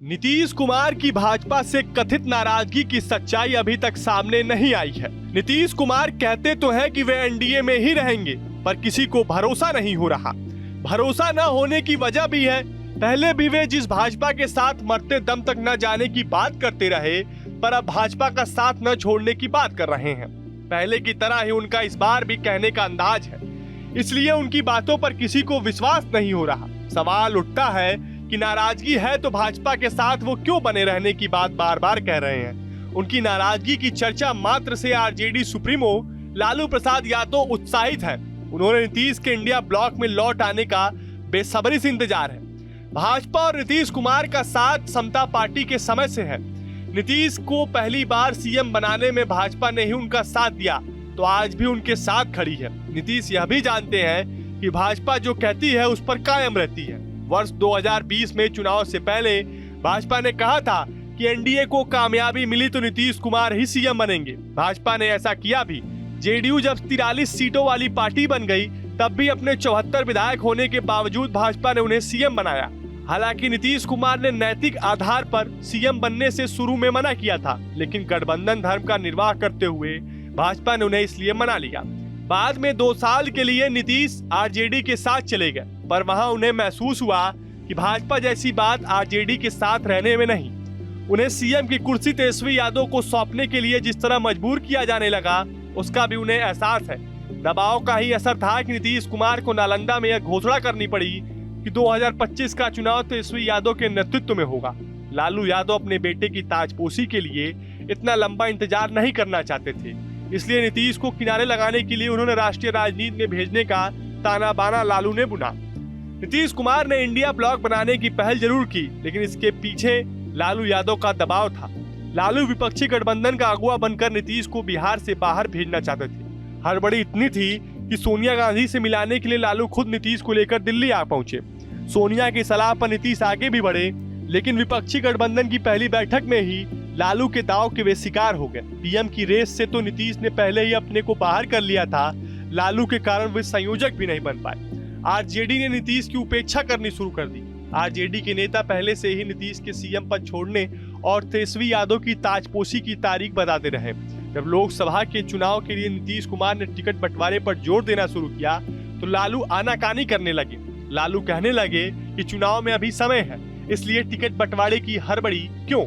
नीतीश कुमार की भाजपा से कथित नाराजगी की सच्चाई अभी तक सामने नहीं आई है। नीतीश कुमार कहते तो हैं कि वे एनडीए में ही रहेंगे, पर किसी को भरोसा नहीं हो रहा। भरोसा न होने की वजह भी है, पहले भी वे जिस भाजपा के साथ मरते दम तक न जाने की बात करते रहे, पर अब भाजपा का साथ न छोड़ने की बात कर रहे हैं। पहले की तरह ही उनका इस बार भी कहने का अंदाज है, इसलिए उनकी बातों पर किसी को विश्वास नहीं हो रहा। सवाल उठता है कि नाराजगी है तो भाजपा के साथ वो क्यों बने रहने की बात बार बार कह रहे हैं। उनकी नाराजगी की चर्चा मात्र से आरजेडी सुप्रीमो लालू प्रसाद यादव उत्साहित है। उन्होंने नीतीश के इंडिया ब्लॉक में लौट आने का बेसब्री से इंतजार है। भाजपा और नीतीश कुमार का साथ समता पार्टी के समय से है। नीतीश को पहली बार सीएम बनाने में भाजपा ने ही उनका साथ दिया, तो आज भी उनके साथ खड़ी है। नीतीश यह भी जानते हैं कि भाजपा जो कहती है उस पर कायम रहती है। वर्ष 2020 में चुनाव से पहले भाजपा ने कहा था कि एनडीए को कामयाबी मिली तो नीतीश कुमार ही सीएम बनेंगे। भाजपा ने ऐसा किया भी। जेडीयू जब 43 सीटों वाली पार्टी बन गई, तब भी अपने 74 विधायक होने के बावजूद भाजपा ने उन्हें सीएम बनाया। हालांकि नीतीश कुमार ने नैतिक आधार पर सीएम बनने से शुरू में मना किया था, लेकिन गठबंधन धर्म का निर्वाह करते हुए भाजपा ने उन्हें इसलिए मना लिया। बाद में 2 साल के लिए नीतीश आरजेडी के साथ चले गए, पर वहां उन्हें महसूस हुआ कि भाजपा जैसी बात आरजेडी के साथ रहने में नहीं। उन्हें सीएम की कुर्सी तेजस्वी यादव को सौंपने के लिए जिस तरह मजबूर किया जाने लगा, उसका भी उन्हें एहसास है। दबाव का ही असर था कि नीतीश कुमार को नालंदा में यह घोषणा करनी पड़ी कि 2025 का चुनाव तेजस्वी यादव के नेतृत्व में होगा। लालू यादव अपने बेटे की ताजपोशी के लिए इतना लंबा इंतजार नहीं करना चाहते थे, इसलिए नीतीश को किनारे लगाने के लिए उन्होंने राष्ट्रीय राजनीति में भेजने का ताना बाना लालू ने बुना। नीतीश कुमार ने इंडिया ब्लॉक बनाने की पहल जरूर की, लेकिन इसके पीछे लालू यादव का दबाव था। लालू विपक्षी गठबंधन का अगुवा बनकर नीतीश को बिहार से बाहर भेजना चाहते थे। हड़बड़ी इतनी थी कि सोनिया गांधी से मिलाने के लिए लालू खुद नीतीश को लेकर दिल्ली आ पहुंचे। सोनिया की सलाह पर नीतीश आगे भी बढ़े, लेकिन विपक्षी गठबंधन की पहली बैठक में ही लालू के दांव के वे शिकार हो गए। पीएम की रेस से तो नीतीश ने पहले ही अपने को बाहर कर लिया था, लालू के कारण वे संयोजक भी नहीं बन पाए। आरजेडी ने नीतीश की उपेक्षा करनी शुरू कर दी। आरजेडी के नेता पहले से ही नीतीश के सीएम पद छोड़ने और तेजस्वी यादव की ताजपोशी की तारीख बताते रहे। जब लोकसभा के चुनाव के लिए नीतीश कुमार ने टिकट बंटवारे पर जोर देना शुरू किया, तो लालू आनाकानी करने लगे। लालू कहने लगे कि चुनाव में अभी समय है, इसलिए टिकट बंटवारे की हड़बड़ी क्यों।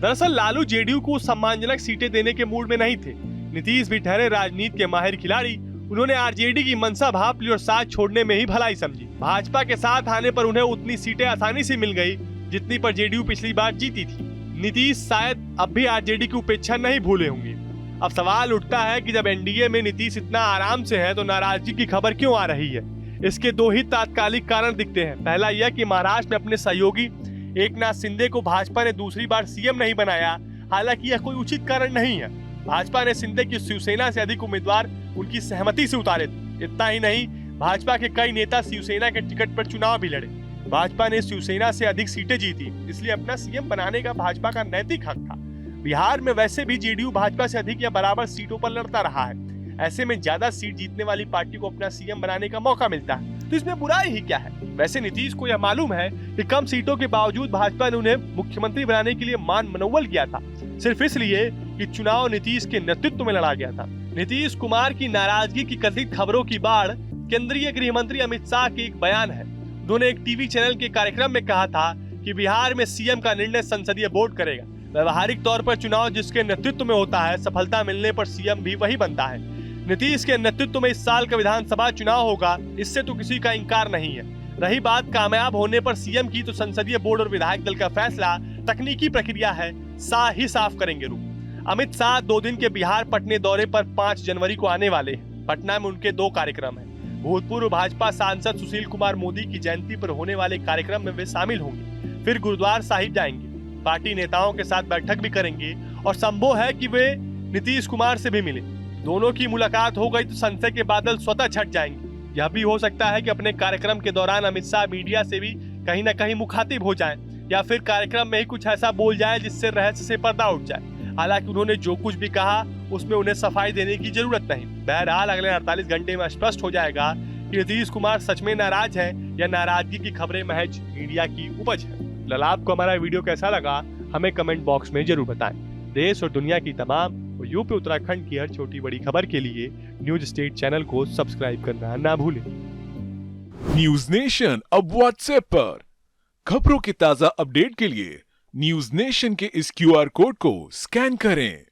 दरअसल लालू जेडीयू को सम्मानजनक सीटें देने के मूड में नहीं थे। नीतीश भी ठहरे राजनीति के माहिर खिलाड़ी। उन्होंने आरजेडी की मंशा भाप ली और साथ छोड़ने में ही भलाई समझी। भाजपा के साथ आने पर उन्हें उतनी सीटें आसानी से मिल गई जितनी पर जेडीयू पिछली बार जीती थी। नीतीश शायद अब भी आरजेडी की उपेक्षा नहीं भूले होंगे। अब सवाल उठता है कि जब एनडीए में नीतीश इतना आराम से है, तो नाराजगी की खबर क्यों आ रही है। इसके 2 ही तात्कालिक कारण दिखते हैं। पहला यह कि महाराष्ट्र में अपने सहयोगी एकनाथ शिंदे को भाजपा ने दूसरी बार सीएम नहीं बनाया। हालांकि यह कोई उचित कारण नहीं है। भाजपा ने शिंदे की शिवसेना से अधिक उम्मीदवार उनकी सहमति से उतारे थे। इतना ही नहीं, भाजपा के कई नेता शिवसेना के टिकट पर चुनाव भी लड़े। भाजपा ने शिवसेना से अधिक सीटें जीती, इसलिए अपना सीएम बनाने का भाजपा का नैतिक हक था। बिहार में वैसे भी जेडीयू भाजपा से अधिक या बराबर सीटों पर लड़ता रहा है। ऐसे में ज्यादा सीट जीतने वाली पार्टी को अपना सीएम बनाने का मौका मिलता है, तो इसमें बुराई ही क्या है। वैसे नीतीश को यह मालूम है कि कम सीटों के बावजूद भाजपा ने उन्हें मुख्यमंत्री बनाने के लिए मान मनोवल किया था, सिर्फ इसलिए कि चुनाव नीतीश के नेतृत्व में लड़ा गया था। नीतीश कुमार की नाराजगी की कथित खबरों की बाढ़ केंद्रीय गृह मंत्री अमित शाह के एक बयान है। उन्होंने एक टीवी चैनल के कार्यक्रम में कहा था कि बिहार में सीएम का निर्णय संसदीय बोर्ड करेगा। व्यवहारिक तौर पर चुनाव जिसके नेतृत्व में होता है, सफलता मिलने पर सीएम भी वही बनता है। नीतीश के नेतृत्व में इस साल का विधानसभा चुनाव होगा, इससे तो किसी का इंकार नहीं है। रही बात कामयाब होने पर सीएम की, तो संसदीय बोर्ड और विधायक दल का फैसला तकनीकी प्रक्रिया है, शाह ही साफ करेंगे रूप। अमित शाह 2 दिन के बिहार पटने दौरे पर 5 जनवरी को आने वाले हैं। पटना में उनके 2 कार्यक्रम हैं। भूतपूर्व भाजपा सांसद सुशील कुमार मोदी की जयंती पर होने वाले कार्यक्रम में वे शामिल होंगे। फिर गुरुद्वारा साहिब जाएंगे, पार्टी नेताओं के साथ बैठक भी करेंगे और संभव है कि वे नीतीश कुमार से भी मिले। दोनों की मुलाकात हो गई तो संशय के बादल स्वतः छट जाएंगे। यह भी हो सकता है कि अपने कार्यक्रम के दौरान अमित शाह मीडिया से भी कहीं न कहीं मुखातिब हो जाएं, या फिर कार्यक्रम में ही कुछ ऐसा बोल जाए जिससे रहस्य से पर्दा उठ जाए। हालांकि उन्होंने जो कुछ भी कहा उसमें उन्हें सफाई देने की जरूरत नहीं। बहरहाल अगले 48 घंटे में स्पष्ट हो जाएगा कि नीतीश कुमार सच में नाराज है या नाराजगी की खबरें महज मीडिया की उपज है। फिलहाल आपको हमारा वीडियो कैसा लगा हमें कमेंट बॉक्स में जरूर बताएं। देश और दुनिया की तमाम और यूपी उत्तराखंड की हर छोटी बड़ी खबर के लिए न्यूज स्टेट चैनल को सब्सक्राइब करना ना भूलें। न्यूज नेशन अब व्हाट्सएप पर खबरों के ताजा अपडेट के लिए न्यूज नेशन के इस क्यूआर कोड को स्कैन करें।